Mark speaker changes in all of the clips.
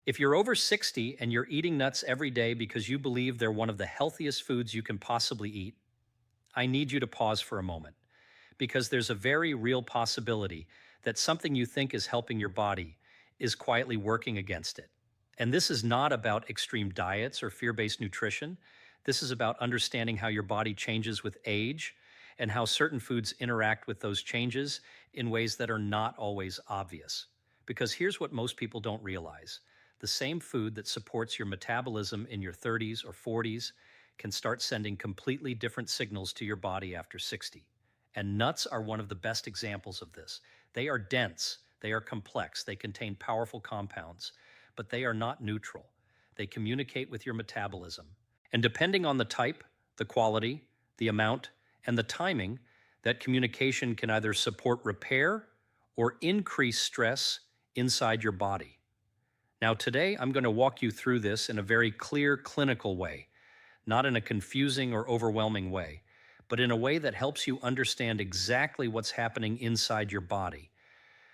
Speaker 1: If you're over 60 and you're eating nuts every day because you believe they're one of the healthiest foods you can possibly eat, I need you to pause for a moment because there's a very real possibility that something you think is helping your body is quietly working against it. And this is not about extreme diets or fear based nutrition. This is about understanding how your body changes with age and how certain foods interact with those changes in ways that are not always obvious. Because here's what most people don't realize: the same food that supports your metabolism in your 30s or 40s can start sending completely different signals to your body after 60. And nuts are one of the best examples of this. They are dense, they are complex, they contain powerful compounds, but they are not neutral. They communicate with your metabolism. And depending on the type, the quality, the amount, and the timing, that communication can either support repair or increase stress inside your body. Now, today, I'm going to walk you through this in a very clear, clinical way, not in a confusing or overwhelming way, but in a way that helps you understand exactly what's happening inside your body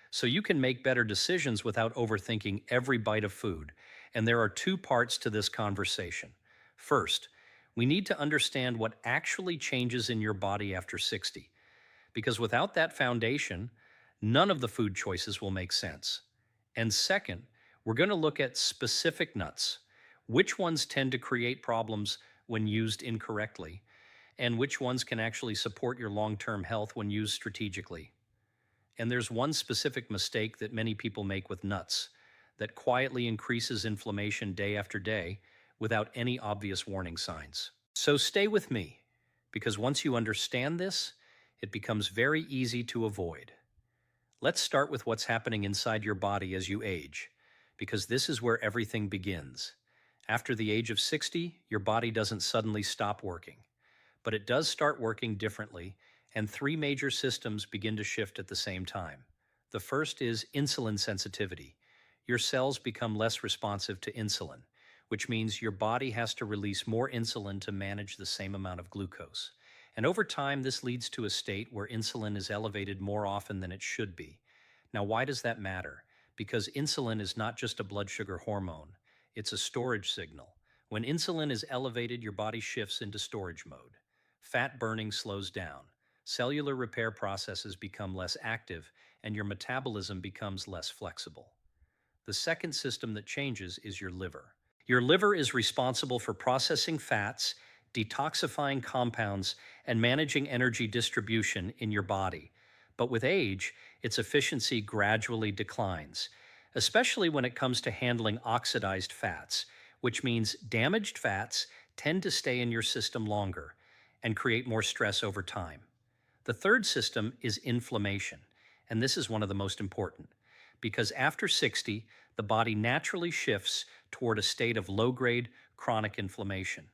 Speaker 1: so you can make better decisions without overthinking every bite of food. And there are two parts to this conversation. First, we need to understand what actually changes in your body after 60, because without that foundation, none of the food choices will make sense. And second, we're going to look at specific nuts, which ones tend to create problems when used incorrectly, and which ones can actually support your long-term health when used strategically. And there's one specific mistake that many people make with nuts that quietly increases inflammation day after day without any obvious warning signs. So stay with me, because once you understand this, it becomes very easy to avoid. Let's start with what's happening inside your body as you age, because this is where everything begins. After the age of 60, your body doesn't suddenly stop working, but it does start working differently, and three major systems begin to shift at the same time. The first is insulin sensitivity. Your cells become less responsive to insulin, which means your body has to release more insulin to manage the same amount of glucose. And over time, this leads to a state where insulin is elevated more often than it should be. Now, why does that matter? Because insulin is not just a blood sugar hormone, it's a storage signal. When insulin is elevated, your body shifts into storage mode. Fat burning slows down, cellular repair processes become less active, and your metabolism becomes less flexible. The second system that changes is your liver. Your liver is responsible for processing fats, detoxifying compounds, and managing energy distribution in your body. But with age, its efficiency gradually declines, especially when it comes to handling oxidized fats, which means damaged fats tend to stay in your system longer and create more stress over time. The third system is inflammation, and this is one of the most important, because after 60, the body naturally shifts toward a state of low-grade chronic inflammation.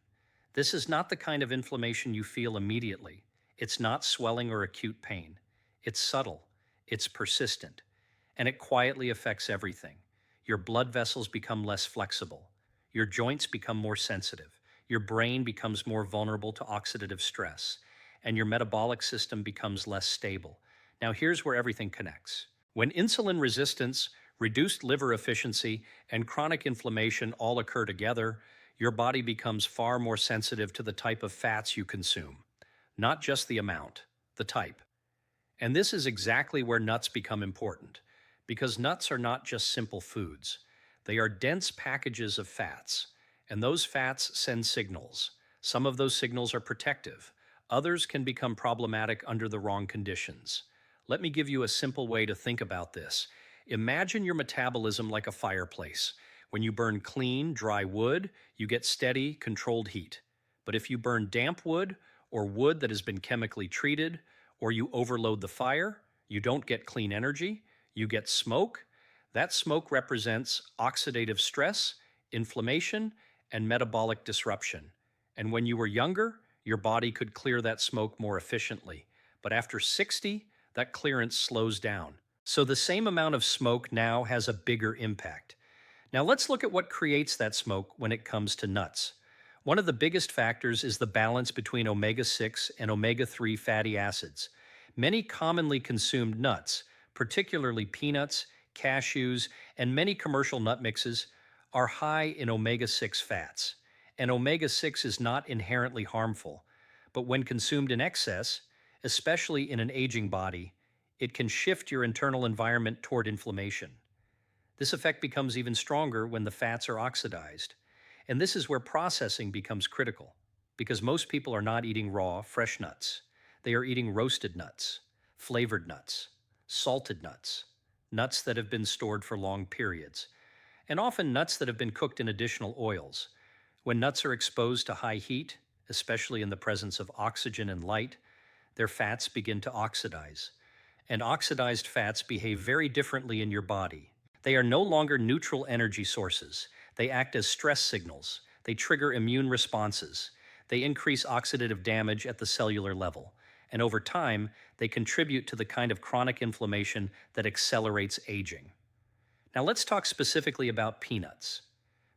Speaker 1: This is not the kind of inflammation you feel immediately. It's not swelling or acute pain. It's subtle, it's persistent, and it quietly affects everything. Your blood vessels become less flexible. Your joints become more sensitive. Your brain becomes more vulnerable to oxidative stress, and your metabolic system becomes less stable. Now, here's where everything connects. When insulin resistance, reduced liver efficiency, and chronic inflammation all occur together, your body becomes far more sensitive to the type of fats you consume, not just the amount, the type. And this is exactly where nuts become important, because nuts are not just simple foods. They are dense packages of fats, and those fats send signals. Some of those signals are protective. Others can become problematic under the wrong conditions. Let me give you a simple way to think about this. Imagine your metabolism like a fireplace. When you burn clean, dry wood, you get steady, controlled heat. But if you burn damp wood or wood that has been chemically treated, or you overload the fire, you don't get clean energy, you get smoke. That smoke represents oxidative stress, inflammation, and metabolic disruption. And when you were younger, your body could clear that smoke more efficiently. But after 60, that clearance slows down. So the same amount of smoke now has a bigger impact. Now let's look at what creates that smoke when it comes to nuts. One of the biggest factors is the balance between omega-6 and omega-3 fatty acids. Many commonly consumed nuts, particularly peanuts, cashews, and many commercial nut mixes, are high in omega-6 fats. And omega-6 is not inherently harmful, but when consumed in excess, especially in an aging body, it can shift your internal environment toward inflammation. This effect becomes even stronger when the fats are oxidized. And this is where processing becomes critical, because most people are not eating raw, fresh nuts. They are eating roasted nuts, flavored nuts, salted nuts, nuts that have been stored for long periods, and often nuts that have been cooked in additional oils. When nuts are exposed to high heat, especially in the presence of oxygen and light, their fats begin to oxidize. And oxidized fats behave very differently in your body. They are no longer neutral energy sources. They act as stress signals. They trigger immune responses. They increase oxidative damage at the cellular level. And over time, they contribute to the kind of chronic inflammation that accelerates aging. Now let's talk specifically about peanuts,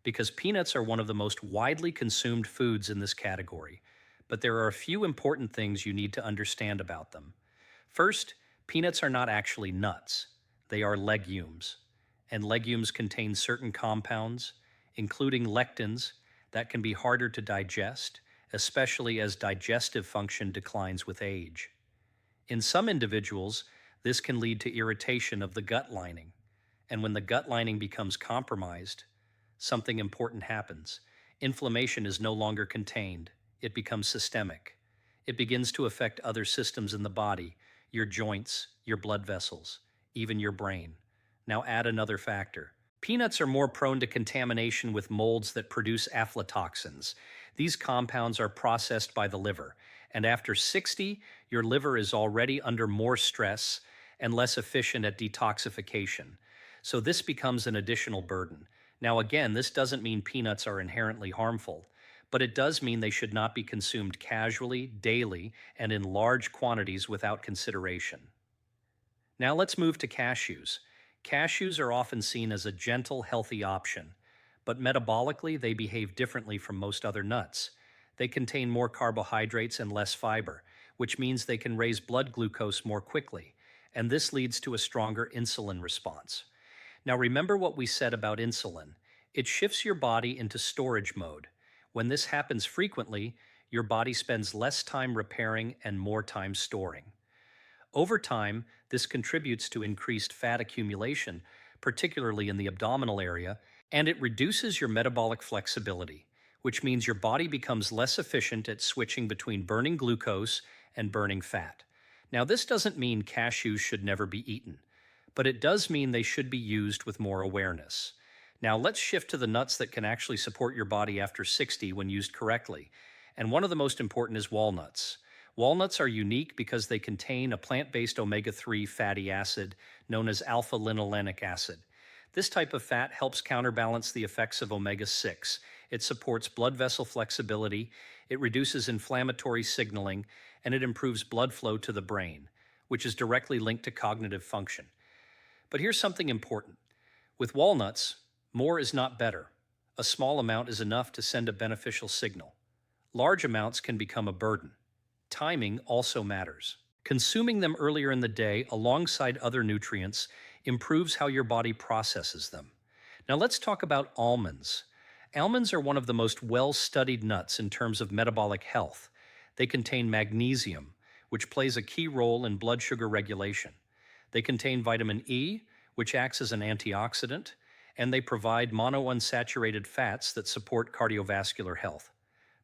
Speaker 1: because peanuts are one of the most widely consumed foods in this category, but there are a few important things you need to understand about them. First, peanuts are not actually nuts. They are legumes, and legumes contain certain compounds, including lectins, that can be harder to digest, especially as digestive function declines with age. In some individuals, this can lead to irritation of the gut lining. And when the gut lining becomes compromised, something important happens. Inflammation is no longer contained. It becomes systemic. It begins to affect other systems in the body, your joints, your blood vessels, even your brain. Now add another factor. Peanuts are more prone to contamination with molds that produce aflatoxins. These compounds are processed by the liver, and after 60, your liver is already under more stress and less efficient at detoxification. So this becomes an additional burden. Now again, this doesn't mean peanuts are inherently harmful, but it does mean they should not be consumed casually, daily, and in large quantities without consideration. Now let's move to cashews. Cashews are often seen as a gentle, healthy option, but metabolically they behave differently from most other nuts. They contain more carbohydrates and less fiber, which means they can raise blood glucose more quickly, and this leads to a stronger insulin response. Now remember what we said about insulin. It shifts your body into storage mode. When this happens frequently, your body spends less time repairing and more time storing. Over time, this contributes to increased fat accumulation, particularly in the abdominal area, and it reduces your metabolic flexibility, which means your body becomes less efficient at switching between burning glucose and burning fat. Now, this doesn't mean cashews should never be eaten, but it does mean they should be used with more awareness. Now let's shift to the nuts that can actually support your body after 60 when used correctly. And one of the most important is walnuts. Walnuts are unique because they contain a plant-based omega-3 fatty acid known as alpha-linolenic acid. This type of fat helps counterbalance the effects of omega-6. It supports blood vessel flexibility, it reduces inflammatory signaling, and it improves blood flow to the brain, which is directly linked to cognitive function. But here's something important. With walnuts, more is not better. A small amount is enough to send a beneficial signal. Large amounts can become a burden. Timing also matters. Consuming them earlier in the day alongside other nutrients improves how your body processes them. Now let's talk about almonds. Almonds are one of the most well-studied nuts in terms of metabolic health. They contain magnesium, which plays a key role in blood sugar regulation. They contain vitamin E, which acts as an antioxidant, and they provide monounsaturated fats that support cardiovascular health.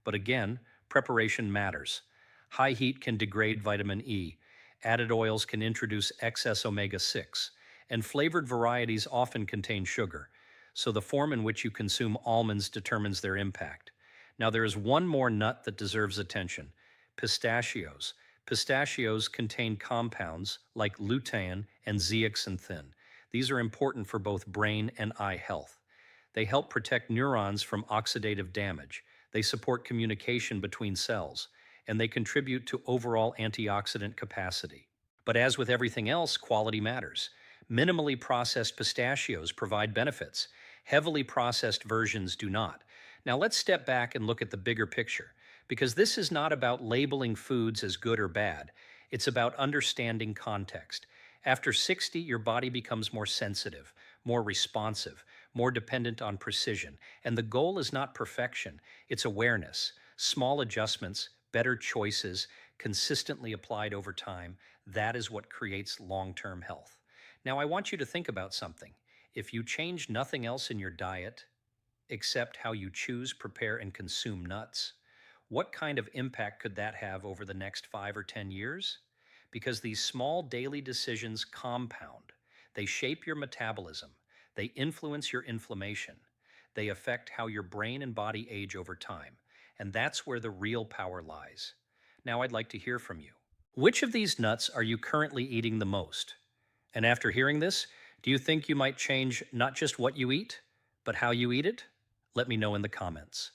Speaker 1: But again, preparation matters. High heat can degrade vitamin E, added oils can introduce excess omega-6, and flavored varieties often contain sugar, so the form in which you consume almonds determines their impact. Now there is one more nut that deserves attention: pistachios. Pistachios contain compounds like lutein and zeaxanthin. These are important for both brain and eye health. They help protect neurons from oxidative damage. They support communication between cells, and they contribute to overall antioxidant capacity. But as with everything else, quality matters. Minimally processed pistachios provide benefits. Heavily processed versions do not. Now let's step back and look at the bigger picture, because this is not about labeling foods as good or bad. It's about understanding context. After 60, your body becomes more sensitive, more responsive, more dependent on precision. And the goal is not perfection, it's awareness. Small adjustments, better choices, consistently applied over time. That is what creates long term health. Now, I want you to think about something. If you change nothing else in your diet, except how you choose, prepare, and consume nuts, what kind of impact could that have over the next 5 or 10 years? Because these small daily decisions compound. They shape your metabolism, they influence your inflammation, they affect how your brain and body age over time. And that's where the real power lies. Now, I'd like to hear from you. Which of these nuts are you currently eating the most? And after hearing this, do you think you might change not just what you eat, but how you eat it? Let me know in the comments.